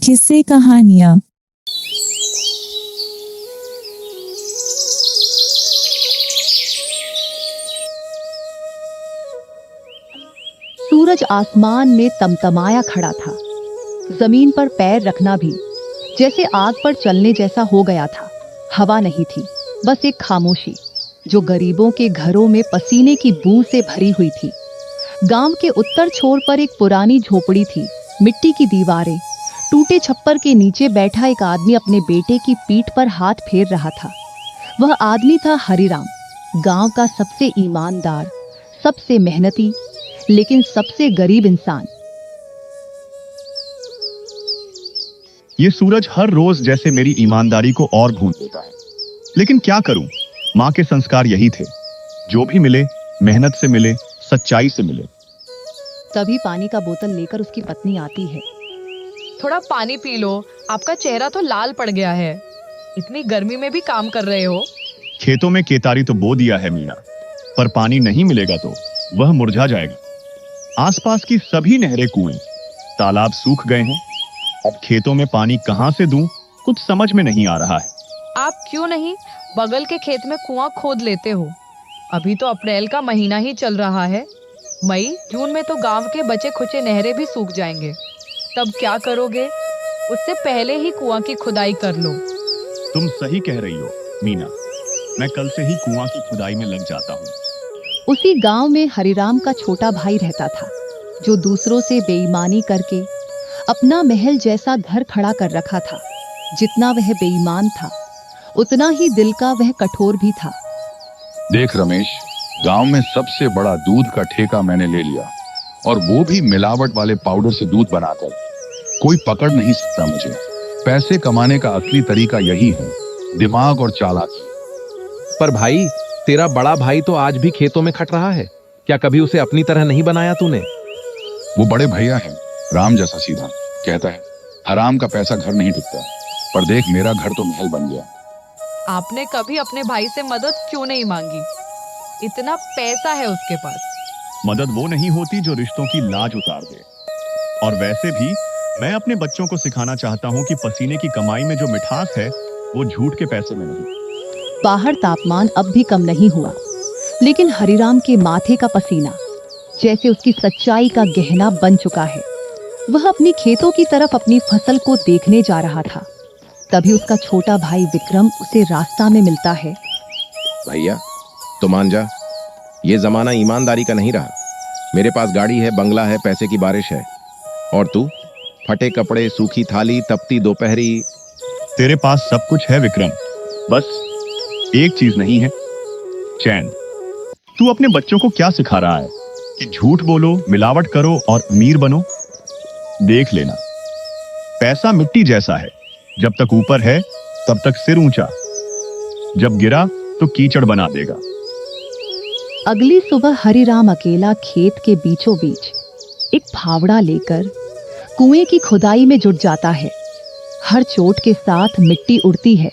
किस्से कहानियाँ। सूरज आसमान में तमतमाया खड़ा था। जमीन पर पैर रखना भी जैसे आग पर चलने जैसा हो गया था। हवा नहीं थी, बस एक खामोशी जो गरीबों के घरों में पसीने की बूंद से भरी हुई थी। गांव के उत्तर छोर पर एक पुरानी झोपड़ी थी। मिट्टी की दीवारें, टूटे छप्पर के नीचे बैठा एक आदमी अपने बेटे की पीठ पर हाथ फेर रहा था। वह आदमी था हरिराम, गांव का सबसे ईमानदार, सबसे मेहनती, लेकिन सबसे गरीब इंसान। ये सूरज हर रोज जैसे मेरी ईमानदारी को और भून देता है, लेकिन क्या करूं? माँ के संस्कार यही थे, जो भी मिले मेहनत से मिले, सच्चाई से मिले। तभी पानी का बोतल लेकर उसकी पत्नी आती है। थोड़ा पानी पी लो, आपका चेहरा तो लाल पड़ गया है। इतनी गर्मी में भी काम कर रहे हो। खेतों में केतारी तो बो दिया है मीना, पर पानी नहीं मिलेगा तो वह मुरझा जाएगा। आसपास की सभी नहरें, कुएं, तालाब सूख गए हैं। अब खेतों में पानी कहां से दूं, कुछ समझ में नहीं आ रहा है। आप क्यों नहीं बगल के खेत में कुआं खोद लेते हो? अभी तो अप्रैल का महीना ही चल रहा है। मई जून में तो गांव के बचे खुचे नहरें भी सूख जाएंगे। तब क्या करोगे? उससे पहले ही कुआं की खुदाई कर लो। तुम सही कह रही हो मीना, मैं कल से ही कुआं की खुदाई में लग जाता हूँ। उसी गांव में हरिराम का छोटा भाई रहता था, जो दूसरों से बेईमानी करके अपना महल जैसा घर खड़ा कर रखा था। जितना वह बेईमान था, उतना ही दिल का वह कठोर भी था। देख रमेश, गांव में सबसे बड़ा दूध का ठेका मैंने ले लिया, और वो भी मिलावट वाले पाउडर से दूध बनाकर। कोई पकड़ नहीं सकता मुझे। पैसे कमाने का असली तरीका यही है, दिमाग और चालाकी। पर भाई, तेरा बड़ा भाई तो आज भी खेतों में खट रहा है। क्या कभी उसे अपनी तरह नहीं बनाया तूने? वो बड़े भैया हैं, राम जैसा सीधा। कहता है हराम का पैसा घर नहीं टिकता, पर देख मेरा घर तो महल बन गया। आपने कभी अपने भाई से मदद क्यों नहीं मांगी? इतना पैसा है उसके पास। मदद वो नहीं होती जो रिश्तों की लाज उतार दे। और वैसे भी मैं अपने बच्चों को सिखाना चाहता हूँ कि पसीने की कमाई में जो मिठास है, वो झूठ के पैसे में नहीं। बाहर तापमान अब भी कम नहीं हुआ, लेकिन हरिराम के माथे का पसीना जैसे उसकी सच्चाई का गहना बन चुका है। वह अपनी खेतों की तरफ अपनी फसल को देखने जा रहा था। तभी उसका छोटा भाई विक्रम उसे रास्ता में मिलता है। भैया, तो मान जा, ये जमाना ईमानदारी का नहीं रहा। मेरे पास गाड़ी है, बंगला है, पैसे की बारिश है, और तू फटे कपड़े, सूखी थाली, तपती दोपहरी। तेरे पास सब कुछ है विक्रम, बस एक चीज नहीं है, चैन। तू अपने बच्चों को क्या सिखा रहा है कि झूठ बोलो, मिलावट करो और अमीर बनो? देख लेना, पैसा मिट्टी जैसा है, जब तक ऊपर है तब तक सिर ऊंचा, जब गिरा तो कीचड़ बना देगा। अगली सुबह हरिराम अकेला खेत के बीचों बीच एक फावड़ा लेकर कुएं की खुदाई में जुट जाता है। हर चोट के साथ मिट्टी उड़ती है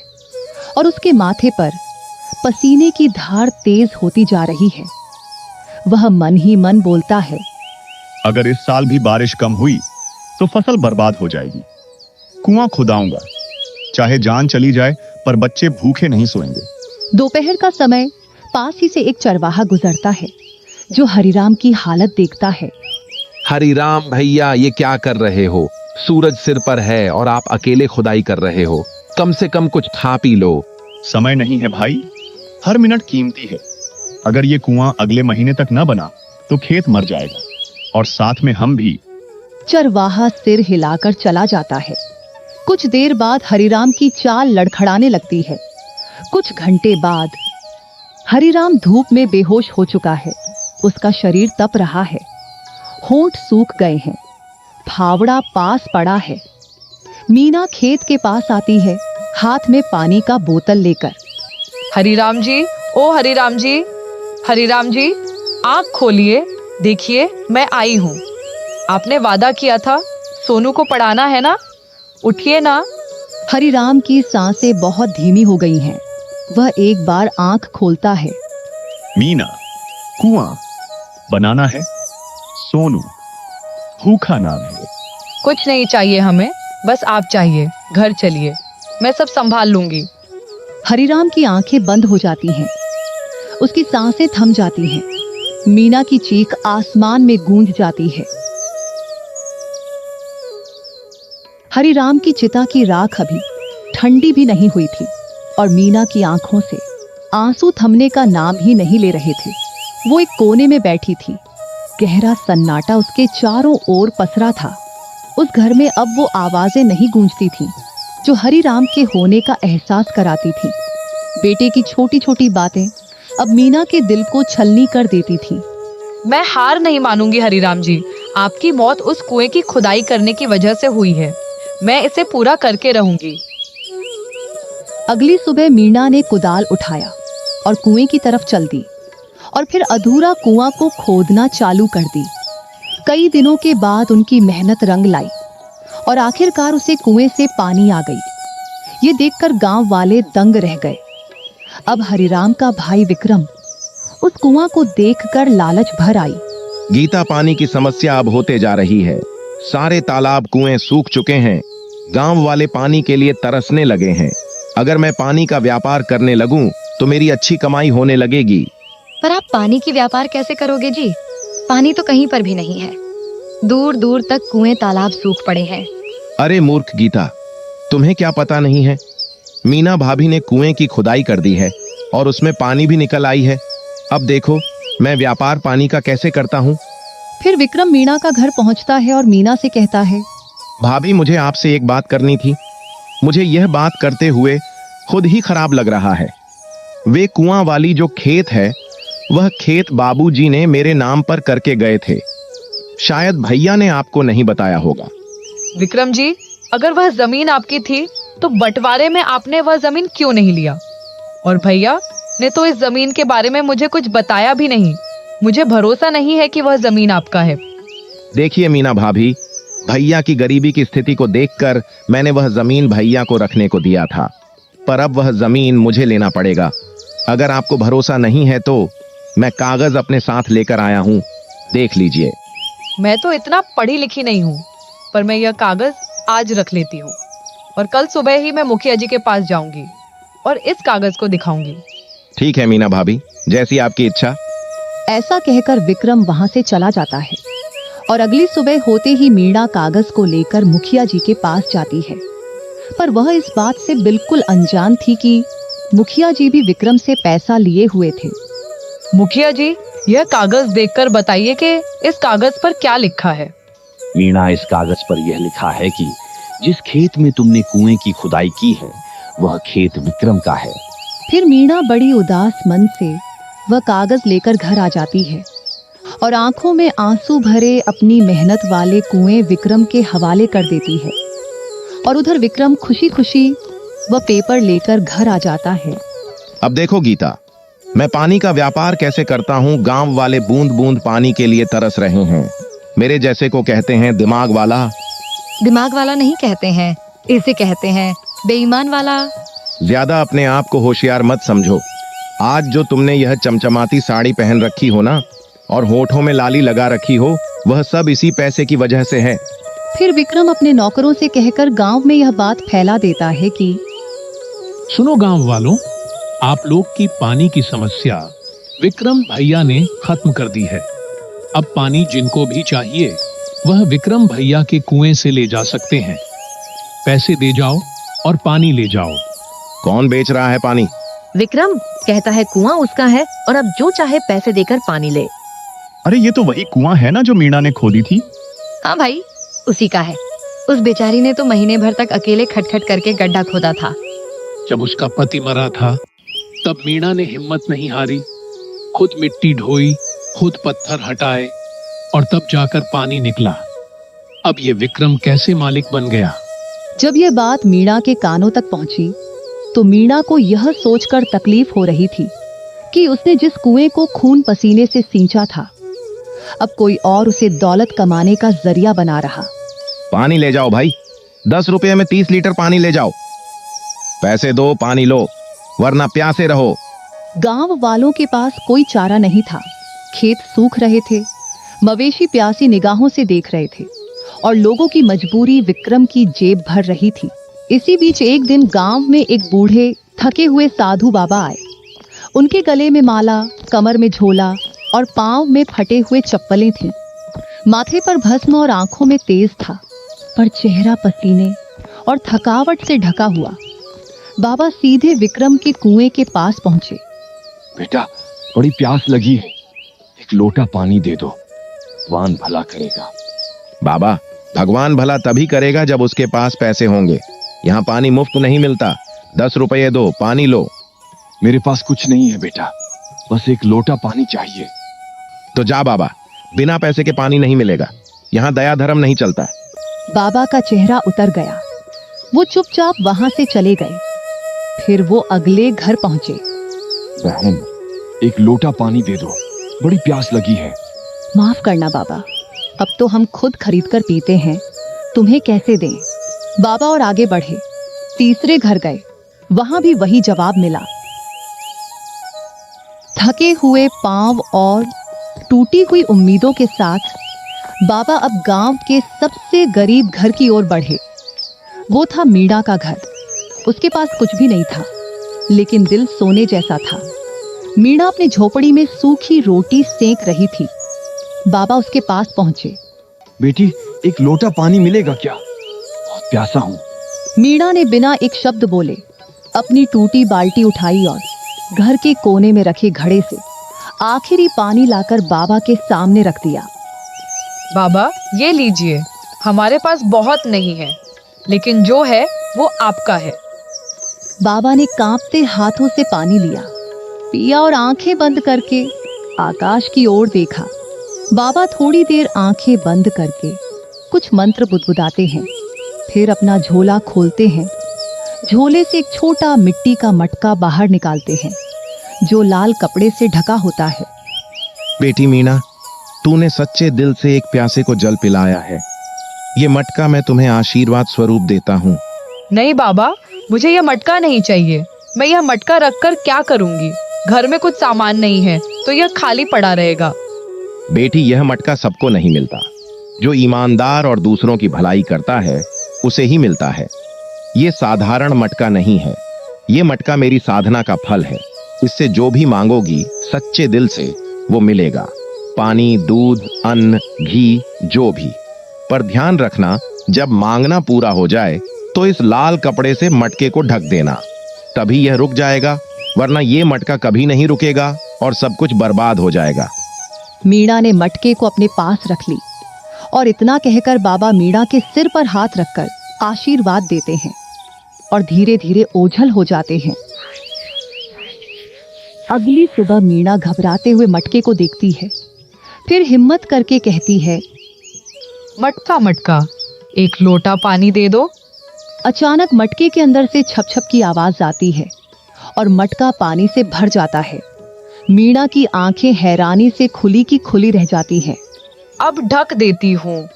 और उसके माथे पर पसीने की धार तेज होती जा रही है। वह मन ही मन बोलता है, अगर इस साल भी बारिश कम हुई तो फसल बर्बाद हो जाएगी। कुआं खुदाऊंगा, चाहे जान चली जाए, पर बच्चे भूखे नहीं सोएंगे। दोपहर का समय, पास ही से एक चरवाहा गुजरता है, जो हरिराम की हालत देखता है। हरिराम भैया, ये क्या कर रहे हो? सूरज सिर पर है और आप अकेले खुदाई कर रहे हो। कम से कम कुछ खा पी लो। समय नहीं है भाई, हर मिनट कीमती है। अगर ये कुआं अगले महीने तक न बना तो खेत मर जाएगा, और साथ में हम भी। चरवाहा सिर हिलाकर चला जाता है। कुछ देर बाद हरिराम की चाल लड़खड़ाने लगती है। कुछ घंटे बाद हरिराम धूप में बेहोश हो चुका है। उसका शरीर तप रहा है, होंठ सूख गए हैं, फावड़ा पास पड़ा है। मीना खेत के पास आती है, हाथ में पानी का बोतल लेकर। हरिराम जी, ओ हरिराम जी, हरिराम जी, आँख खोलिए, देखिए मैं आई हूँ। आपने वादा किया था सोनू को पढ़ाना है ना, उठिए ना। हरिराम की सांसें बहुत धीमी हो गई हैं। वह एक बार आंख खोलता है। मीना, कुआं बनाना है, सोनू भूखा ना रहे। कुछ नहीं चाहिए हमें, बस आप चाहिए, घर चलिए, मैं सब संभाल लूंगी। हरिराम की आंखें बंद हो जाती हैं, उसकी सांसें थम जाती हैं। मीना की चीख आसमान में गूंज जाती है। हरिराम की चिता की राख अभी ठंडी भी नहीं हुई थी और मीना की आंखों से आंसू थमने का नाम ही नहीं ले रहे थे। वो एक कोने में बैठी थी। गहरा सन्नाटा उसके चारों ओर पसरा था। उस घर में अब वो आवाजें नहीं गूंजती थीं जो हरिराम के होने का एहसास कराती थीं। बेटे की छोटी छोटी बातें अब मीना के दिल को छलनी कर देती थी। मैं हार नहीं मानूंगी हरिराम जी, आपकी मौत उस कुएं की खुदाई करने की वजह से हुई है। मैं इसे पूरा करके रहूंगी। अगली सुबह मीना ने कुदाल उठाया और कुएं की तरफ चल दी और फिर अधूरा कुआं को खोदना चालू कर दी। कई दिनों के बाद उनकी मेहनत रंग लाई और आखिरकार उसे कुएं से पानी आ गई। ये देखकर गांव वाले दंग रह गए। अब हरिराम का भाई विक्रम उस कुआं को देखकर लालच भर आई। गीता, पानी की समस्या अब होते जा रही है। सारे तालाब कुएं सूख चुके हैं। गांव वाले पानी के लिए तरसने लगे हैं। अगर मैं पानी का व्यापार करने लगूं तो मेरी अच्छी कमाई होने लगेगी। पर आप पानी की व्यापार कैसे करोगे जी? पानी तो कहीं पर भी नहीं है। दूर दूर तक कुएं तालाब सूख पड़े हैं। अरे मूर्ख गीता, तुम्हें क्या पता नहीं है? मीना भाभी ने कुएं की खुदाई कर दी है और उसमें पानी भी निकल आई है। अब देखो मैं व्यापार पानी का कैसे करता हूँ। फिर विक्रम मीना का घर पहुंचता है और मीना से कहता है, भाभी, मुझे आपसे एक बात करनी थी। मुझे यह बात करते हुए खुद ही खराब लग रहा है। वे कुआं वाली जो खेत है, वह खेत बाबूजी ने मेरे नाम पर करके गए थे। शायद भैया ने आपको नहीं बताया होगा। विक्रम जी, अगर वह जमीन आपकी थी तो बंटवारे में आपने वह जमीन क्यों नहीं लिया? और भैया ने तो इस जमीन के बारे में मुझे कुछ बताया भी नहीं। मुझे भरोसा नहीं है कि वह जमीन आपका है। देखिए मीना भाभी, भैया की गरीबी की स्थिति को देखकर मैंने वह जमीन भैया को रखने को दिया था, पर अब वह जमीन मुझे लेना पड़ेगा। अगर आपको भरोसा नहीं है तो मैं कागज अपने साथ लेकर आया हूँ, देख लीजिए। मैं तो इतना पढ़ी लिखी नहीं हूँ, पर मैं यह कागज आज रख लेती हूँ और कल सुबह ही मैं मुखिया जी के पास जाऊंगी और इस कागज को दिखाऊंगी। ठीक है मीना भाभी, जैसी आपकी इच्छा। ऐसा कहकर विक्रम वहां से चला जाता है और अगली सुबह होते ही मीना कागज को लेकर मुखिया जी के पास जाती है। पर वह इस बात से बिल्कुल अनजान थी कि मुखिया जी भी विक्रम से पैसा लिए हुए थे। मुखिया जी, यह कागज देखकर बताइए कि इस कागज पर क्या लिखा है। मीना, इस कागज पर यह लिखा है कि जिस खेत में तुमने कुएं की खुदाई की है वह खेत विक्रम का है। फिर मीना बड़ी उदास मन से वह कागज लेकर घर आ जाती है और आंखों में आंसू भरे अपनी मेहनत वाले कुएं विक्रम के हवाले कर देती है। और उधर विक्रम खुशी खुशी वह पेपर लेकर घर आ जाता है। अब देखो गीता, मैं पानी का व्यापार कैसे करता हूँ। गांव वाले बूंद बूंद पानी के लिए तरस रहे हैं। मेरे जैसे को कहते हैं दिमाग वाला। दिमाग वाला नहीं कहते हैं, इसे कहते हैं बेईमान वाला। ज्यादा अपने आप को होशियार मत समझो। आज जो तुमने यह चमचमाती साड़ी पहन रखी हो ना, और होठों में लाली लगा रखी हो, वह सब इसी पैसे की वजह से है। फिर विक्रम अपने नौकरों से कहकर गांव में यह बात फैला देता है कि सुनो गांव वालों, आप लोग की पानी की समस्या विक्रम भैया ने खत्म कर दी है। अब पानी जिनको भी चाहिए वह विक्रम भैया के कुएं से ले जा सकते हैं। पैसे दे जाओ और पानी ले जाओ। कौन बेच रहा है पानी? विक्रम कहता है कुआं उसका है और अब जो चाहे पैसे देकर पानी ले। अरे ये तो वही कुआं है ना जो मीना ने खोदी थी। हाँ भाई, उसी का है। उस बेचारी ने तो महीने भर तक अकेले खटखट करके गड्ढा खोदा था। जब उसका पति मरा था तब मीना ने हिम्मत नहीं हारी, खुद मिट्टी ढोई, खुद पत्थर हटाए और तब जाकर पानी निकला। अब ये विक्रम कैसे मालिक बन गया? जब यह बात मीना के कानों तक पहुंची तो मीना को यह सोचकर तकलीफ हो रही थी कि उसने जिस कुएं को खून पसीने से सींचा था, अब कोई और उसे दौलत कमाने का जरिया बना रहा। पानी ले जाओ भाई, 10 रुपये में 30 लीटर पानी ले जाओ। पैसे दो, पानी लो, वरना प्यासे रहो। गांव वालों के पास कोई चारा नहीं था। खेत सूख रहे थे, मवेशी प्यासी निगाहों से देख रहे थे और लोगों की मजबूरी विक्रम की जेब भर रही थी। इसी बीच एक दिन गांव में एक बूढ़े थके हुए साधु बाबा आए। उनके गले में माला, कमर में झोला और पांव में फटे हुए चप्पलें थीं। माथे पर भस्म और आंखों में तेज था, पर चेहरा पसीने और थकावट से ढका हुआ। बाबा सीधे विक्रम के कुएं के पास पहुंचे। बेटा, बड़ी प्यास लगी है, एक लोटा पानी दे दो, भगवान भला करेगा। बाबा, भगवान भला तभी करेगा जब उसके पास पैसे होंगे। यहाँ पानी मुफ्त नहीं मिलता। 10 रुपये दो, पानी लो। मेरे पास कुछ नहीं है बेटा, बस एक लोटा पानी चाहिए। तो जा बाबा, बिना पैसे के पानी नहीं मिलेगा। यहाँ दया धर्म नहीं चलता। बाबा का चेहरा उतर गया। वो चुपचाप वहां से चले गए। फिर वो अगले घर पहुंचे। बहन, एक लोटा पानी दे दो, बड़ी प्यास लगी है। माफ करना बाबा, अब तो हम खुद खरीद कर पीते हैं, तुम्हें कैसे दें। बाबा और आगे बढ़े। तीसरे घर गए, वहां भी वही जवाब मिला। थके हुए पांव और टूटी हुई उम्मीदों के साथ बाबा अब गांव के सबसे गरीब घर की ओर बढ़े। वो था मीणा का घर। उसके पास कुछ भी नहीं था, लेकिन दिल सोने जैसा था। मीणा अपनी झोपड़ी में सूखी रोटी सेंक रही थी। बाबा उसके पास पहुंचे। बेटी, एक लोटा पानी मिलेगा क्या? बहुत प्यासा हूँ। मीणा ने बिना एक शब्द बोले अपनी टूटी बाल्टी उठाई और घर के कोने में रखे घड़े से आखिरी पानी लाकर बाबा के सामने रख दिया। बाबा, ये लीजिए, हमारे पास बहुत नहीं है, लेकिन जो है वो आपका है। बाबा ने कांपते हाथों से पानी लिया, पिया और आंखें बंद करके आकाश की ओर देखा। बाबा थोड़ी देर आंखें बंद करके कुछ मंत्र बुदबुदाते हैं, फिर अपना झोला खोलते हैं। झोले से एक छोटा मिट्टी का मटका बाहर निकालते हैं, जो लाल कपड़े से ढका होता है। बेटी मीणा, तूने सच्चे दिल से एक प्यासे को जल पिलाया है। ये मटका मैं तुम्हें आशीर्वाद स्वरूप देता हूँ। नहीं बाबा, मुझे यह मटका नहीं चाहिए। मैं यह मटका रखकर क्या करूंगी? घर में कुछ सामान नहीं है, तो यह खाली पड़ा रहेगा। बेटी, यह मटका सबको नहीं मिलता। जो ईमानदार और दूसरों की भलाई करता है, उसे ही मिलता है। ये साधारण मटका नहीं है, ये मटका मेरी साधना का फल है। इससे जो भी मांगोगी सच्चे दिल से वो मिलेगा। पानी, दूध, अन्न, घी, जो भी। पर ध्यान रखना, जब मांगना पूरा हो जाए तो इस लाल कपड़े से मटके को ढक देना, तभी यह रुक जाएगा, वरना ये मटका कभी नहीं रुकेगा और सब कुछ बर्बाद हो जाएगा। मीणा ने मटके को अपने पास रख ली और इतना कहकर बाबा मीणा के सिर पर हाथ रखकर आशीर्वाद देते हैं और धीरे धीरे ओझल हो जाते हैं। अगली सुबह मीणा घबराते हुए मटके को देखती है, फिर हिम्मत करके कहती है, मटका मटका, एक लोटा पानी दे दो। अचानक मटके के अंदर से छप छप की आवाज आती है और मटका पानी से भर जाता है। मीणा की आंखें हैरानी से खुली की खुली रह जाती हैं। अब ढक देती हूँ,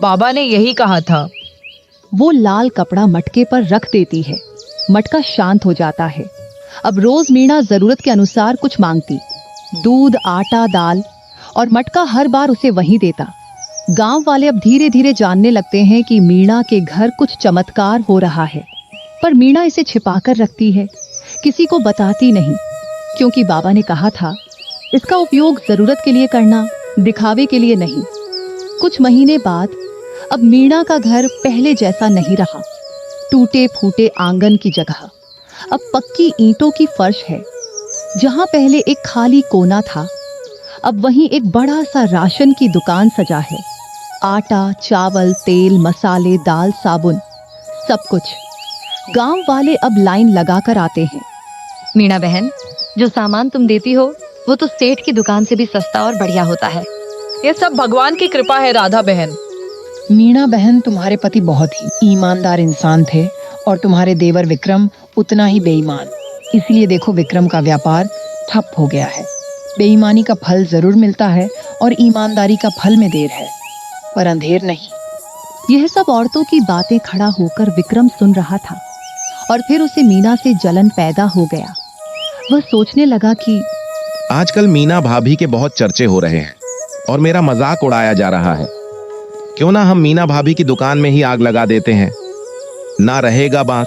बाबा ने यही कहा था। वो लाल कपड़ा मटके पर रख देती है। मटका शांत हो जाता है। अब रोज मीणा जरूरत के अनुसार कुछ मांगती, दूध, आटा, दाल, और मटका हर बार उसे वहीं देता। गांव वाले अब धीरे धीरे जानने लगते हैं कि मीणा के घर कुछ चमत्कार हो रहा है, पर मीणा इसे छिपाकर रखती है, किसी को बताती नहीं, क्योंकि बाबा ने कहा था इसका उपयोग जरूरत के लिए करना, दिखावे के लिए नहीं। कुछ महीने बाद अब मीणा का घर पहले जैसा नहीं रहा। टूटे फूटे आंगन की जगह अब पक्की ईंटों की फर्श है। जहां पहले एक खाली कोना था, अब वहीं एक बड़ा सा राशन की दुकान सजा है। आटा, चावल, तेल, मसाले, दाल, साबुन, सब कुछ। गांव वाले अब लाइन लगाकर आते हैं। मीणा बहन, जो सामान तुम देती हो वो तो सेठ की दुकान से भी सस्ता और बढ़िया होता है। यह सब भगवान की कृपा है राधा बहन। मीणा बहन, तुम्हारे पति बहुत ही ईमानदार इंसान थे और तुम्हारे देवर विक्रम उतना ही बेईमान। इसलिए देखो, विक्रम का व्यापार ठप हो गया है। बेईमानी का फल जरूर मिलता है और ईमानदारी का फल में देर है, पर अंधेर नहीं। यह सब औरतों की बातें खड़ा होकर विक्रम सुन रहा था और फिर उसे मीना से जलन पैदा हो गया। वह सोचने लगा कि आजकल मीना भाभी के बहुत चर्चे हो रहे हैं और मेरा मजाक उड़ाया जा रहा है। क्यों ना हम मीना भाभी की दुकान में ही आग लगा देते हैं। ना रहेगा बांस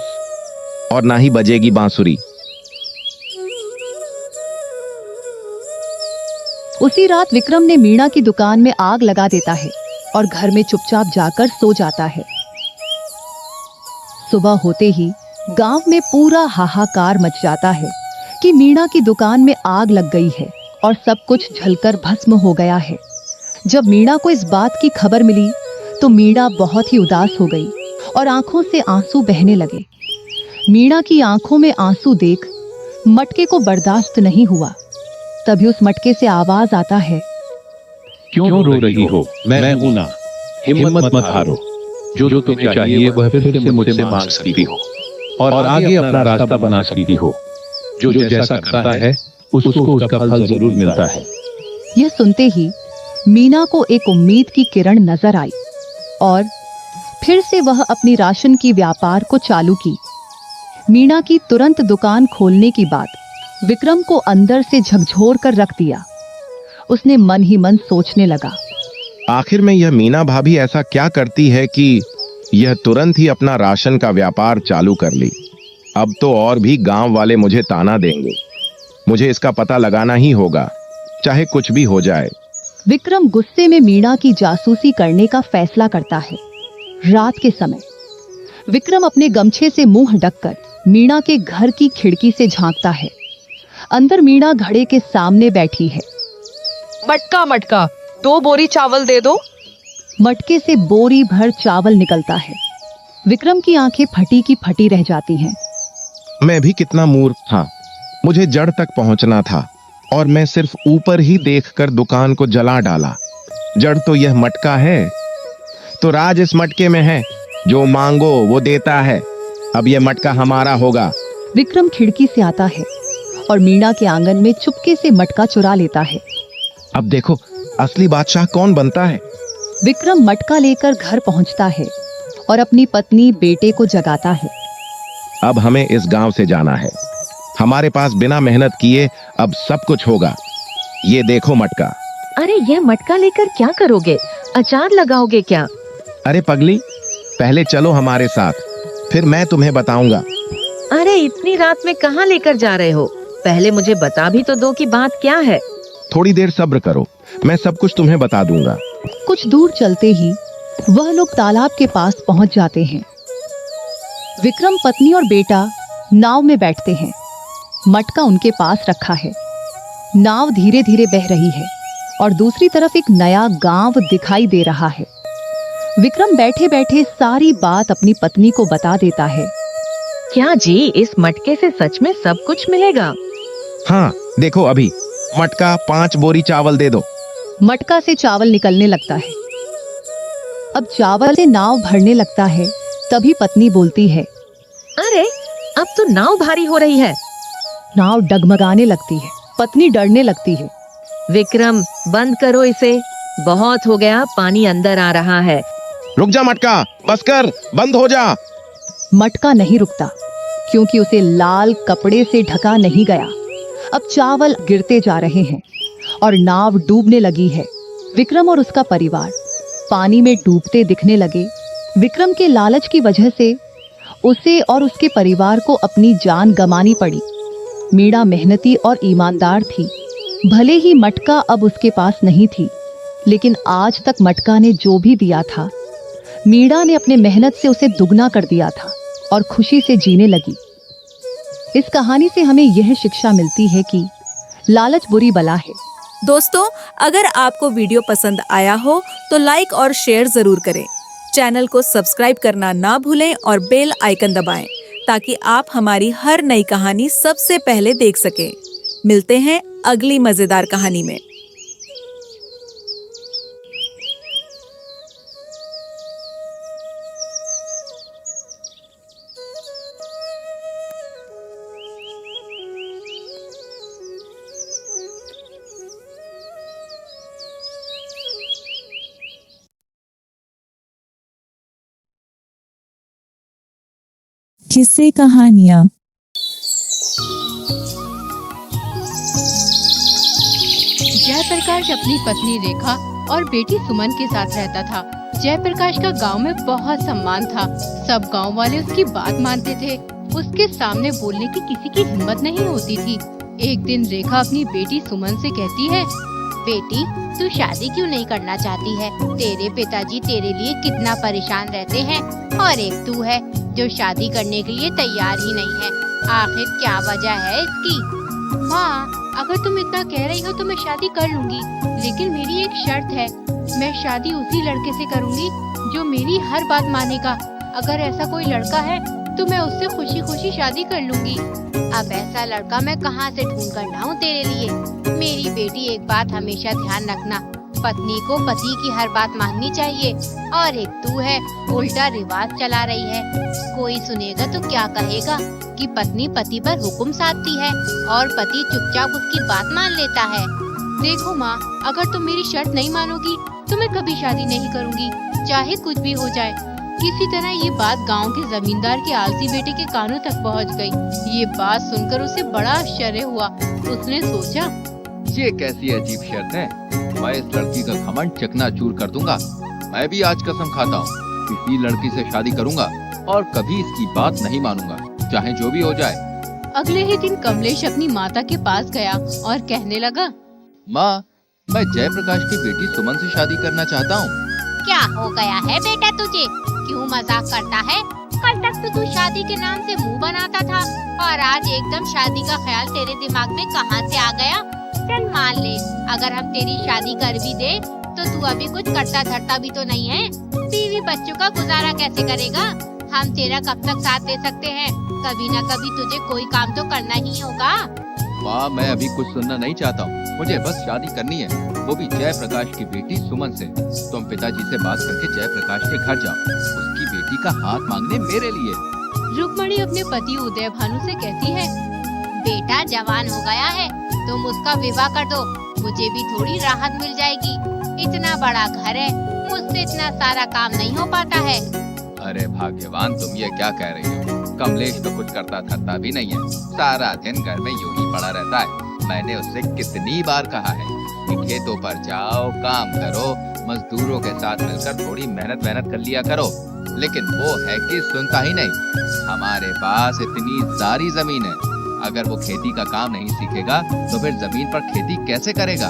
और ना ही बजेगी बांसुरी। उसी रात विक्रम ने मीणा की दुकान में आग लगा देता है और घर में चुपचाप जाकर सो जाता है। सुबह होते ही गांव में पूरा हाहाकार मच जाता है कि मीणा की दुकान में आग लग गई है और सब कुछ जलकर भस्म हो गया है। जब मीणा को इस बात की खबर मिली तो मीणा बहुत ही उदास हो गई और आंखों से आंसू बहने लगे। मीणा की आंखों में आंसू देख मटके को बर्दाश्त नहीं हुआ। तभी उस मटके से आवाज आता है, क्यों रो रही हो? मैं हूं ना, हिम्मत मत हारो। जो तुम्हें चाहिए वह फिर से मुझसे मांग सकती हो और आगे अपना रास्ता बना सकती हो। जो जैसा करता है उसको उसका फल जरूर मिलता है। यह सुनते ही मीना को एक उम्मीद की किरण नजर आई और फिर से वह अपनी राशन की व्यापार को चालू की। मीना की तुरंत दुकान खोलने की बात विक्रम को अंदर से झकझोर कर रख दिया। उसने मन ही मन सोचने लगा, आखिर में यह मीना भाभी ऐसा क्या करती है कि यह तुरंत ही अपना राशन का व्यापार चालू कर ली। अब तो और भी गांव वाले मुझे ताना देंगे। मुझे इसका पता लगाना ही होगा, चाहे कुछ भी हो जाए। विक्रम गुस्से में मीना की जासूसी करने का फैसला करता है। रात के समय विक्रम अपने गमछे से मुंह ढककर मीना के घर की खिड़की से झांकता है। अंदर मीना घड़े के सामने बैठी है। मटका मटका 2 बोरी चावल दे दो। मटके से बोरी भर चावल निकलता है। विक्रम की आंखें फटी की फटी रह जाती हैं। मैं भी कितना मूर्ख था। मुझे जड़ तक पहुंचना था और मैं सिर्फ ऊपर ही देखकर दुकान को जला डाला। जड़ तो यह मटका है, तो राज इस मटके में है। जो मांगो वो देता है। अब यह मटका हमारा होगा। विक्रम खिड़की से आता है और मीना के आंगन में चुपके से मटका चुरा लेता है। अब देखो असली बादशाह कौन बनता है। विक्रम मटका लेकर घर पहुंचता है और अपनी पत्नी बेटे को जगाता है। अब हमें इस गांव से जाना है। हमारे पास बिना मेहनत किए अब सब कुछ होगा। ये देखो मटका। अरे यह मटका लेकर क्या करोगे? अचार लगाओगे क्या? अरे पगली, पहले चलो हमारे साथ, फिर मैं तुम्हें बताऊंगा। अरे इतनी रात में कहाँ लेकर जा रहे हो? पहले मुझे बता भी तो दो कि बात क्या है। थोड़ी देर सब्र करो, मैं सब कुछ तुम्हें बता दूंगा। कुछ दूर चलते ही वह लोग तालाब के पास पहुंच जाते हैं। विक्रम, पत्नी और बेटा नाव में बैठते हैं। मटका उनके पास रखा है। नाव धीरे धीरे बह रही है और दूसरी तरफ एक नया गांव दिखाई दे रहा है। विक्रम बैठे बैठे सारी बात अपनी पत्नी को बता देता है। क्या जी, इस मटके से सच में सब कुछ मिलेगा? हाँ देखो, अभी मटका 5 बोरी चावल दे दो। मटका से चावल निकलने लगता है। अब चावल से नाव भरने लगता है। तभी पत्नी बोलती है, अरे अब तो नाव भारी हो रही है। नाव डगमगाने लगती है। पत्नी डरने लगती है। विक्रम, बंद करो इसे, बहुत हो गया, पानी अंदर आ रहा है। रुक जा मटका, बस कर, बंद हो जा। मटका नहीं रुकता क्योंकि उसे लाल कपड़े से ढका नहीं गया। अब चावल गिरते जा रहे हैं और नाव डूबने लगी है। विक्रम और उसका परिवार पानी में डूबते दिखने लगे। विक्रम के लालच की वजह से उसे और उसके परिवार को अपनी जान गंवानी पड़ी। मीणा मेहनती और ईमानदार थी। भले ही मटका अब उसके पास नहीं थी, लेकिन आज तक मटका ने जो भी दिया था, मीणा ने अपने मेहनत से उसे दुगना कर दिया था और खुशी से जीने लगी। इस कहानी से हमें यह शिक्षा मिलती है कि लालच बुरी बला है। दोस्तों, अगर आपको वीडियो पसंद आया हो तो लाइक और शेयर जरूर करें। चैनल को सब्सक्राइब करना ना भूलें और बेल आइकन दबाएं ताकि आप हमारी हर नई कहानी सबसे पहले देख सकें। मिलते हैं अगली मजेदार कहानी में। किस्से कहानियाँ। जयप्रकाश अपनी पत्नी रेखा और बेटी सुमन के साथ रहता था। जयप्रकाश का गांव में बहुत सम्मान था। सब गांव वाले उसकी बात मानते थे। उसके सामने बोलने की किसी की हिम्मत नहीं होती थी। एक दिन रेखा अपनी बेटी सुमन से कहती है, बेटी, तू शादी क्यों नहीं करना चाहती है? तेरे पिताजी तेरे लिए कितना परेशान रहते हैं और एक तू है जो शादी करने के लिए तैयार ही नहीं है। आखिर क्या वजह है इसकी? माँ, अगर तुम इतना कह रही हो तो मैं शादी कर लूंगी, लेकिन मेरी एक शर्त है। मैं शादी उसी लड़के से करूंगी जो मेरी हर बात मानेगा। अगर ऐसा कोई लड़का है तो मैं उससे खुशी खुशी शादी कर लूंगी। अब ऐसा लड़का मैं कहाँ से ढूंढ कर लाऊं तेरे लिए? मेरी बेटी, एक बात हमेशा ध्यान रखना, पत्नी को पति की हर बात माननी चाहिए। और एक तू है, उल्टा रिवाज चला रही है। कोई सुनेगा तो क्या कहेगा कि पत्नी पति पर हुक्म साधती है और पति चुपचाप उसकी बात मान लेता है। देखो माँ, अगर तुम मेरी शर्त नहीं मानोगी तो मैं कभी शादी नहीं करूँगी, चाहे कुछ भी हो जाए। किसी तरह ये बात गांव के जमींदार के आलसी बेटे के कानों तक पहुंच गई। ये बात सुनकर उसे बड़ा आश्चर्य हुआ। उसने सोचा, ये कैसी अजीब शर्त है? मैं इस लड़की का घमंड चकनाचूर कर दूंगा। मैं भी आज कसम खाता हूँ, किसी लड़की से शादी करूंगा और कभी इसकी बात नहीं मानूंगा, चाहे जो भी हो जाए। अगले ही दिन कमलेश अपनी माता के पास गया और कहने लगा, माँ, मैं जयप्रकाश की बेटी सुमन से शादी करना चाहता हूँ। क्या हो गया है बेटा तुझे? क्यों मजाक करता है? कल तक तो तू शादी के नाम से मुंह बनाता था और आज एकदम शादी का ख्याल तेरे दिमाग में कहाँ से आ गया? चल मान ले, अगर हम तेरी शादी कर भी दे तो तू अभी कुछ करता धरता भी तो नहीं है। बीवी बच्चों का गुजारा कैसे करेगा? हम तेरा कब तक साथ दे सकते हैं? कभी न कभी तुझे कोई काम तो करना ही होगा। माँ, मैं अभी कुछ सुनना नहीं चाहता हूँ। मुझे बस शादी करनी है, वो भी जयप्रकाश की बेटी सुमन से। तुम पिताजी से बात करके जयप्रकाश के घर जाओ, उसकी बेटी का हाथ मांगने मेरे लिए। रुक्मणी अपने पति उदय भानु से कहती है, बेटा जवान हो गया है, तुम उसका विवाह कर दो, मुझे भी थोड़ी राहत मिल जाएगी। इतना बड़ा घर है, मुझसे इतना सारा काम नहीं हो पाता है। अरे भाग्यवान, तुम ये क्या कह रही हो? कमलेश तो कुछ करता धरता भी नहीं है, सारा दिन घर में यूं ही पड़ा रहता है। मैंने उससे कितनी बार कहा है कि खेतों पर जाओ, काम करो, मजदूरों के साथ मिलकर थोड़ी मेहनत कर लिया करो, लेकिन वो है कि सुनता ही नहीं। हमारे पास इतनी सारी जमीन है, अगर वो खेती का काम नहीं सीखेगा तो फिर जमीन पर खेती कैसे करेगा?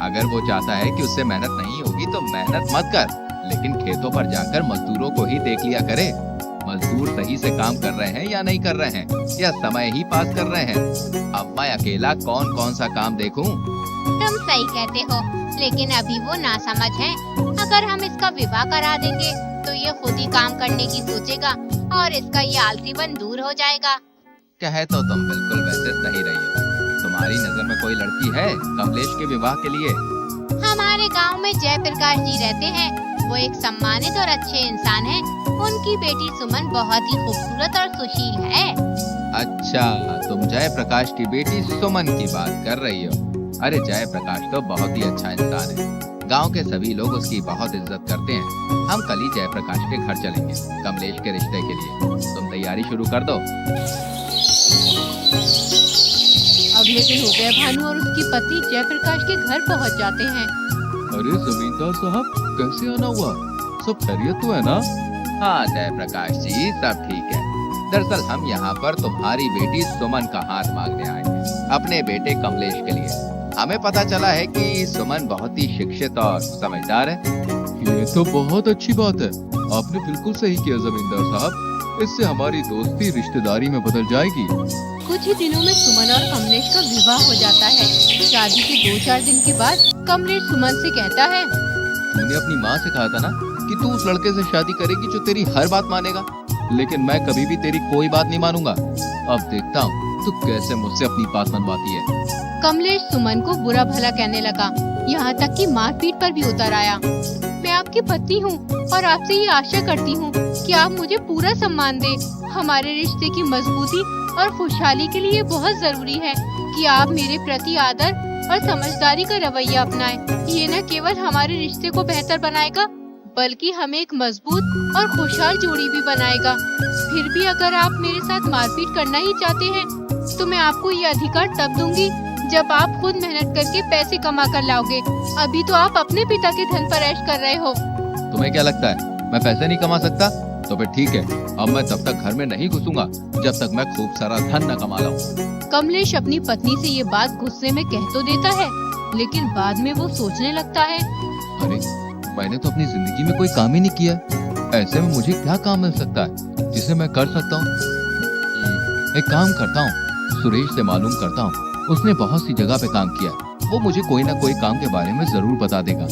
अगर वो चाहता है कि उससे मेहनत नहीं होगी तो मेहनत मत कर, लेकिन खेतों पर जाकर मजदूरों को ही देख लिया करे। मजदूर सही से काम कर रहे हैं या नहीं कर रहे हैं, या समय ही पास कर रहे हैं। अब मैं अकेला कौन कौन सा काम देखूं? तुम सही कहते हो, लेकिन अभी वो नासमझ है। अगर हम इसका विवाह करा देंगे तो ये खुद ही काम करने की सोचेगा और इसका ये आलसीपन दूर हो जाएगा। कहे तो तुम बिल्कुल वैसे सही रही हो। तुम्हारी नजर में कोई लड़की है कमलेश के विवाह के लिए? हमारे गांव में जयप्रकाश जी रहते हैं, वो एक सम्मानित और अच्छे इंसान हैं। उनकी बेटी सुमन बहुत ही खूबसूरत और सुशील है। अच्छा, तुम जयप्रकाश की बेटी सुमन की बात कर रही हो? अरे जयप्रकाश तो बहुत ही अच्छा इंसान है, गांव के सभी लोग उसकी बहुत इज्जत करते हैं। हम कल ही जयप्रकाश के घर चलेंगे कमलेश के रिश्ते के लिए। तुम तैयारी शुरू कर दो। अगले दिन उदय भानु और उसकी पत्नी जयप्रकाश के घर पहुंच जाते हैं। अरे जमींदार साहब, कैसे आना हुआ? सब खैरियत तो है ना? हाँ जयप्रकाश जी, सब ठीक है। दरअसल हम यहाँ पर तुम्हारी बेटी सुमन का हाथ मांगने आए हैं, अपने बेटे कमलेश के लिए। हमें पता चला है कि सुमन बहुत ही शिक्षित और समझदार है। ये तो बहुत अच्छी बात है, आपने बिल्कुल सही किया जमींदार साहब। इससे हमारी दोस्ती रिश्तेदारी में बदल जाएगी। कुछ ही दिनों में सुमन और कमलेश का विवाह हो जाता है। शादी के 2-4 दिन के बाद कमलेश सुमन से कहता है, तूने अपनी माँ से कहा था ना कि तू उस लड़के से शादी करेगी जो तेरी हर बात मानेगा, लेकिन मैं कभी भी तेरी कोई बात नहीं मानूंगा। अब देखता हूँ तू कैसे मुझसे अपनी बात मनवाती है। कमलेश सुमन को बुरा भला कहने लगा, यहाँ तक कि मारपीट पर भी उतर आया। मैं आपकी पत्नी हूँ और आपसे ये आशा करती हूँ कि आप मुझे पूरा सम्मान दें। हमारे रिश्ते की मजबूती और खुशहाली के लिए बहुत जरूरी है कि आप मेरे प्रति आदर और समझदारी का रवैया अपनाएं। ये न केवल हमारे रिश्ते को बेहतर बनाएगा, बल्कि हमें एक मजबूत और खुशहाल जोड़ी भी बनाएगा। फिर भी अगर आप मेरे साथ मारपीट करना ही चाहते हैं, तो मैं आपको ये अधिकार तब दूंगी जब आप खुद मेहनत करके पैसे कमा कर लाओगे। अभी तो आप अपने पिता के धन पर ऐश कर रहे हो। तुम्हें क्या लगता है मैं पैसे नहीं कमा सकता? तो फिर ठीक है, अब मैं तब तक घर में नहीं घुसूंगा जब तक मैं खूब सारा धन न कमा लाऊं। कमलेश अपनी पत्नी से ये बात गुस्से में कह तो देता है, लेकिन बाद में वो सोचने लगता है, अरे मैंने तो अपनी जिंदगी में कोई काम ही नहीं किया, ऐसे में मुझे क्या काम मिल सकता है जिसे मैं कर सकता हूँ? एक काम करता हूँ, सुरेश से मालूम करता हूँ, उसने बहुत सी जगह पे काम किया, वो मुझे कोई ना कोई काम के बारे में जरूर बता देगा।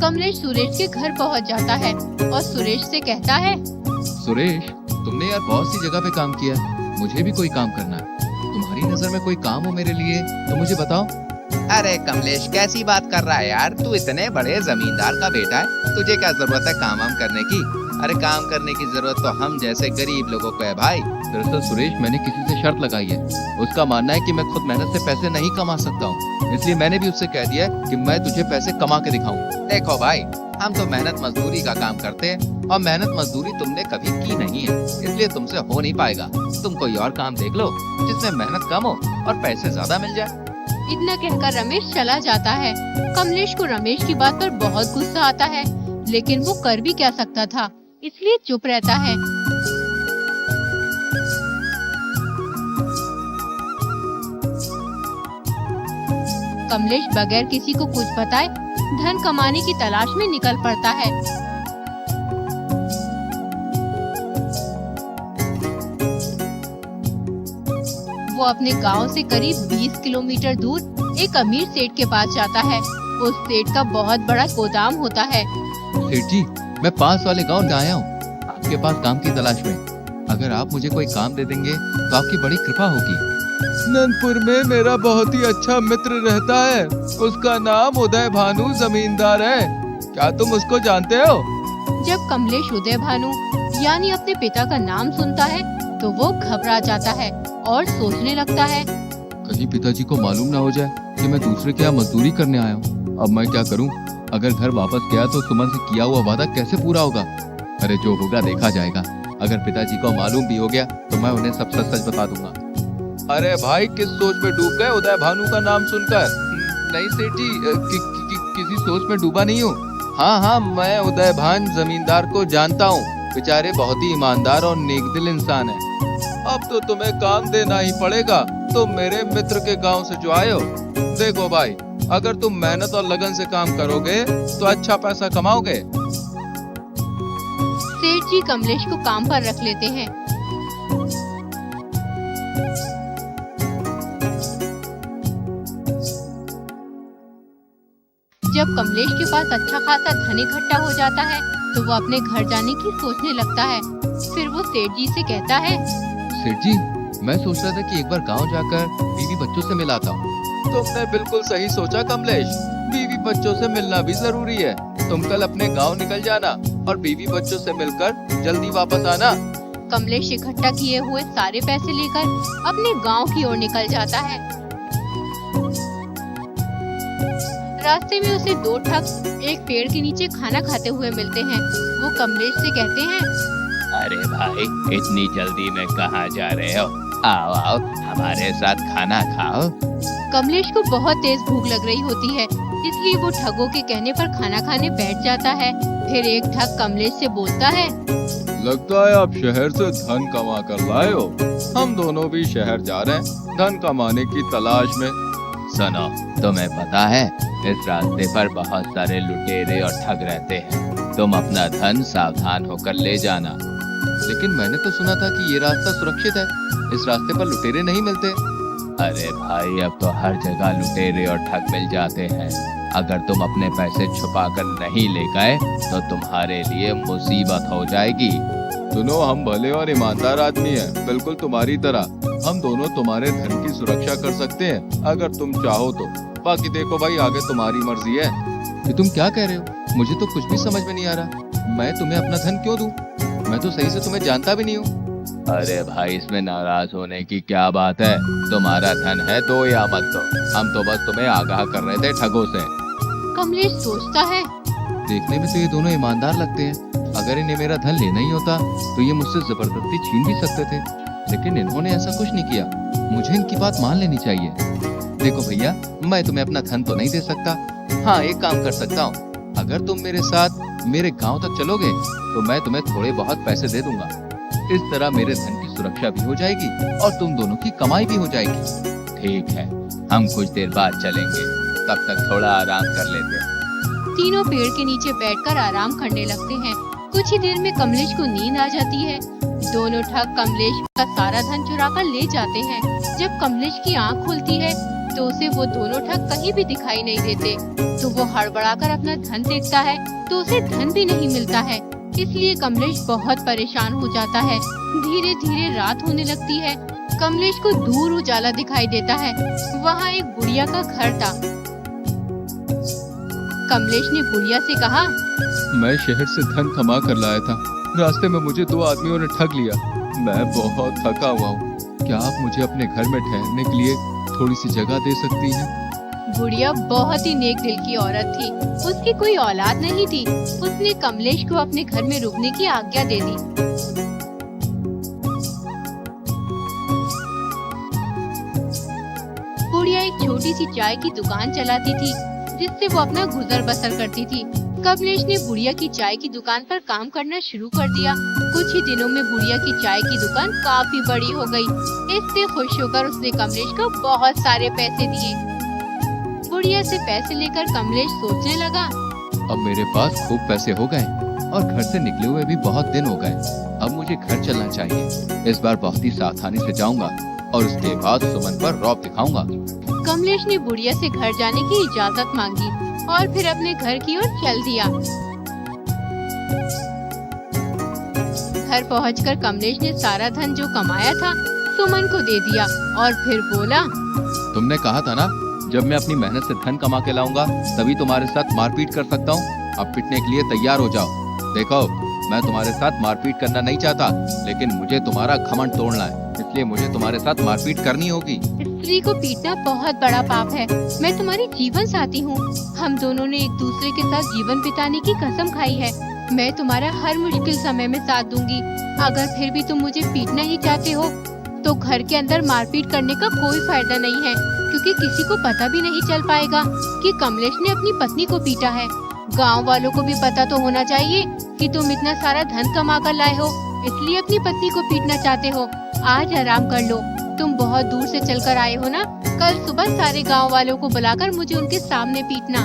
कमलेश सुरेश के घर पहुंच जाता है और सुरेश से कहता है, सुरेश, तुमने यार बहुत सी जगह पे काम किया, मुझे भी कोई काम करना है। तुम्हारी नजर में कोई काम हो मेरे लिए तो मुझे बताओ। अरे कमलेश, कैसी बात कर रहा है यार, तू इतने बड़े जमींदार का बेटा है, तुझे क्या जरूरत है काम वाम करने की? अरे काम करने की जरूरत तो हम जैसे गरीब लोगों को है भाई। दरअसल सुरेश, मैंने किसी से शर्त लगाई है, उसका मानना है कि मैं खुद मेहनत से पैसे नहीं कमा सकता हूँ, इसलिए मैंने भी उससे कह दिया कि मैं तुझे पैसे कमा के दिखाऊं। देखो भाई, हम तो मेहनत मजदूरी का काम करते हैं और मेहनत मजदूरी तुमने कभी की नहीं है, इसलिए तुमसे हो नहीं पाएगा। तुम कोई और काम देख लो जिसमें मेहनत कम हो और पैसे ज्यादा मिल जाए। इतना कहकर रमेश चला जाता है। कमलेश को रमेश की बात पर बहुत गुस्सा आता है, लेकिन वो कर भी क्या सकता था, इसलिए चुप रहता है। कमलेश बगैर किसी को कुछ बताए धन कमाने की तलाश में निकल पड़ता है। वो अपने गांव से करीब 20 किलोमीटर दूर एक अमीर सेठ के पास जाता है। उस सेठ का बहुत बड़ा गोदाम होता है। सेठ जी, मैं पास वाले गांव से आया हूँ आपके पास काम की तलाश में। अगर आप मुझे कोई काम दे देंगे तो आपकी बड़ी कृपा होगी। नंदपुर में मेरा बहुत ही अच्छा मित्र रहता है, उसका नाम उदय भानु जमींदार है, क्या तुम उसको जानते हो? जब कमलेश उदय भानु यानी अपने पिता का नाम सुनता है तो वो घबरा जाता है और सोचने लगता है, कहीं पिताजी को मालूम ना हो जाए कि मैं दूसरे के यहाँ मजदूरी करने आया हूँ। अब मैं क्या करूँ? अगर घर वापस गया तो सुमन से किया हुआ वादा कैसे पूरा होगा? अरे जो होगा देखा जाएगा। अगर पिताजी को मालूम भी हो गया तो मैं उन्हें सब सच सच बता दूंगा। अरे भाई, किस सोच में डूब गए उदय भानु का नाम सुनकर? नहीं सेठ जी, किसी सोच में डूबा नहीं हूँ। हाँ, मैं उदय भान जमींदार को जानता हूँ, बेचारे बहुत ही ईमानदार और नेकदिल इंसान है। अब तो तुम्हें काम देना ही पड़ेगा, तुम मेरे मित्र के गांव से जो आए हो। देखो भाई, अगर तुम मेहनत और लगन से काम करोगे तो अच्छा पैसा कमाओगे। सेठ जी कमलेश को काम पर रख लेते हैं। जब कमलेश के पास अच्छा खासा धन इकट्ठा हो जाता है तो वो अपने घर जाने की सोचने लगता है। फिर वो सेठ जी से कहता है, सेठ जी, मैं सोच रहा था कि एक बार गांव जाकर बीवी बच्चों से मिलाता हूँ। तुमने बिल्कुल सही सोचा कमलेश, बीवी बच्चों से मिलना भी जरूरी है। तुम कल अपने गांव निकल जाना और बीवी बच्चों से मिलकर जल्दी वापस आना। कमलेश इकट्ठा किए हुए सारे पैसे लेकर अपने गांव की ओर निकल जाता है। रास्ते में उसे दो ठग एक पेड़ के नीचे खाना खाते हुए मिलते हैं। वो कमलेश से कहते हैं, अरे भाई, इतनी जल्दी में कहाँ जा रहे हो? आओ आओ, हमारे साथ खाना खाओ। कमलेश को बहुत तेज भूख लग रही होती है, इसलिए वो ठगों के कहने पर खाना खाने बैठ जाता है। फिर एक ठग कमलेश से बोलता है, लगता है आप शहर से धन कमा कर लाए हो। हम दोनों भी शहर जा रहे हैं धन कमाने की तलाश में। सुनो, तुम्हें पता है इस रास्ते पर बहुत सारे लुटेरे और ठग रहते हैं, तुम अपना धन सावधान होकर ले जाना। लेकिन मैंने तो सुना था कि ये रास्ता सुरक्षित है, इस रास्ते पर लुटेरे नहीं मिलते। अरे भाई, अब तो हर जगह लुटेरे और ठग मिल जाते हैं। अगर तुम अपने पैसे छुपा कर नहीं ले गए तो तुम्हारे लिए मुसीबत हो जाएगी। सुनो, हम भले और ईमानदार आदमी हैं, बिल्कुल तुम्हारी तरह। हम दोनों तुम्हारे धन की सुरक्षा कर सकते हैं अगर तुम चाहो तो। बाकी देखो भाई, आगे तुम्हारी मर्जी है। ये तुम क्या कह रहे हो? मुझे तो कुछ भी समझ में नहीं आ रहा। मैं तुम्हें अपना धन क्यों दूं? मैं तो सही से तुम्हें जानता भी नहीं हूँ। अरे भाई, इसमें नाराज होने की क्या बात है? तुम्हारा धन है, दो या मत दो, हम तो बस तुम्हें आगाह कर रहे थे ठगों से। कमलेश सोचता है, देखने में तो ये दोनों ईमानदार लगते हैं। अगर इन्हें मेरा धन लेना ही होता तो ये मुझसे जबरदस्ती छीन भी सकते थे, लेकिन इन्होंने ऐसा कुछ नहीं किया। मुझे इनकी बात मान लेनी चाहिए। देखो भैया, मैं तुम्हें अपना धन तो नहीं दे सकता। हाँ, एक काम कर सकता हूँ, अगर तुम मेरे साथ मेरे गांव तक चलोगे तो मैं तुम्हें थोड़े बहुत पैसे दे दूंगा। इस तरह मेरे धन की सुरक्षा भी हो जाएगी और तुम दोनों की कमाई भी हो जाएगी। ठीक है, हम कुछ देर बाद चलेंगे, तब तक थोड़ा आराम कर लेते हैं। तीनों पेड़ के नीचे बैठकर आराम करने लगते हैं। कुछ ही देर में कमलेश को नींद आ जाती है। दोनों ठग कमलेश का सारा धन चुरा कर ले जाते हैं। जब कमलेश की आंख खुलती है तो उसे वो दोनों ठग कहीं भी दिखाई नहीं देते। तो वो हड़बड़ाकर अपना धन देखता है तो उसे धन भी नहीं मिलता है। इसलिए कमलेश बहुत परेशान हो जाता है। धीरे धीरे रात होने लगती है। कमलेश को दूर उजाला दिखाई देता है। वहाँ एक बुढ़िया का घर था। कमलेश ने बुढ़िया से कहा, मैं शहर से धन कमा कर लाया था। रास्ते में मुझे 2 आदमियों ने ठग लिया। मैं बहुत थका हुआ हूँ। क्या आप मुझे अपने घर में ठहरने के लिए थोड़ी सी जगह दे सकती हैं? बुढ़िया बहुत ही नेक दिल की औरत थी। उसकी कोई औलाद नहीं थी। उसने कमलेश को अपने घर में रुकने की आज्ञा दे दी। बुढ़िया एक छोटी सी चाय की दुकान चलाती थी, जिससे वो अपना गुजर बसर करती थी। कमलेश ने बुढ़िया की चाय की दुकान पर काम करना शुरू कर दिया। कुछ ही दिनों में बुढ़िया की चाय की दुकान काफी बड़ी हो गई। इससे खुश होकर उसने कमलेश को बहुत सारे पैसे दिए। बुढ़िया से पैसे लेकर कमलेश सोचने लगा, अब मेरे पास खूब पैसे हो गए और घर से निकले हुए भी बहुत दिन हो गए। अब मुझे घर चलना चाहिए। इस बार बहुत ही सावधानी से जाऊंगा और उसके बाद सुमन पर रौब दिखाऊंगा। कमलेश ने बुढ़िया से घर जाने की इजाजत मांगी और फिर अपने घर की ओर चल दिया। घर पहुंचकर कमलेश ने सारा धन जो कमाया था सुमन को दे दिया और फिर बोला, तुमने कहा था ना, जब मैं अपनी मेहनत से धन कमा के लाऊंगा तभी तुम्हारे साथ मारपीट कर सकता हूँ। अब पिटने के लिए तैयार हो जाओ। देखो, मैं तुम्हारे साथ मारपीट करना नहीं चाहता, लेकिन मुझे तुम्हारा घमंड तोड़ना है, इसलिए मुझे तुम्हारे साथ मारपीट करनी होगी। स्त्री को पीटना बहुत बड़ा पाप है। मैं तुम्हारी जीवन साथी हूँ। हम दोनों ने एक दूसरे के साथ जीवन बिताने की कसम खाई है। मैं तुम्हारा हर मुश्किल समय में साथ दूंगी। अगर फिर भी तुम मुझे पीटना ही चाहते हो तो घर के अंदर मारपीट करने का कोई फायदा नहीं है, क्योंकि किसी को पता भी नहीं चल पाएगा कि कमलेश ने अपनी पत्नी को पीटा है। गांव वालों को भी पता तो होना चाहिए कि तुम इतना सारा धन कमा कर लाए हो, इसलिए अपनी पत्नी को पीटना चाहते हो। आज आराम कर लो। तुम बहुत दूर से चलकर आए हो ना, कल सुबह सारे गांव वालों को बुलाकर मुझे उनके सामने पीटना।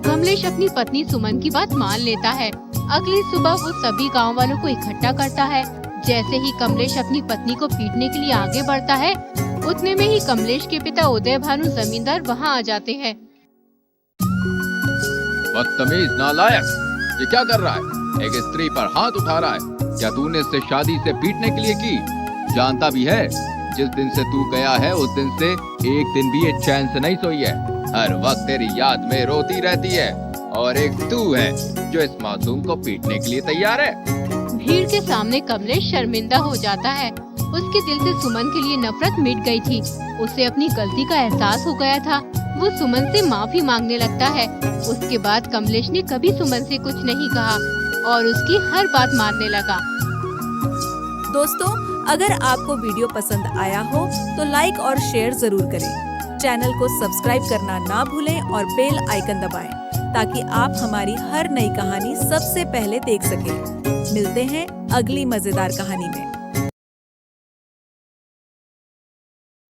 कमलेश अपनी पत्नी सुमन की बात मान लेता है। अगली सुबह वो सभी गांव वालों को इकट्ठा करता है। जैसे ही कमलेश अपनी पत्नी को पीटने के लिए आगे बढ़ता है, उतने में ही कमलेश के पिता उदय भानु जमींदार वहाँ आ जाते हैं। बदतमीज नालायक, ये क्या कर रहा है? एक स्त्री पर हाथ उठा रहा है। क्या तूने इससे शादी से पीटने के लिए की? जानता भी है, जिस दिन से तू गया है उस दिन से एक दिन भी ये चैन से नहीं सोई है। हर वक्त तेरी याद में रोती रहती है, और एक तू है जो इस मासूम को पीटने के लिए तैयार है। भीड़ के सामने कमलेश शर्मिंदा हो जाता है। उसके दिल से सुमन के लिए नफरत मिट गई थी। उसे अपनी गलती का एहसास हो गया था। वो सुमन से माफी मांगने लगता है। उसके बाद कमलेश ने कभी सुमन से कुछ नहीं कहा और उसकी हर बात मानने लगा। दोस्तों, अगर आपको वीडियो पसंद आया हो तो लाइक और शेयर जरूर करें। चैनल को सब्सक्राइब करना ना भूलें और बेल आइकन दबाएं, ताकि आप हमारी हर नई कहानी सबसे पहले देख सकें। मिलते हैं अगली मजेदार कहानी में।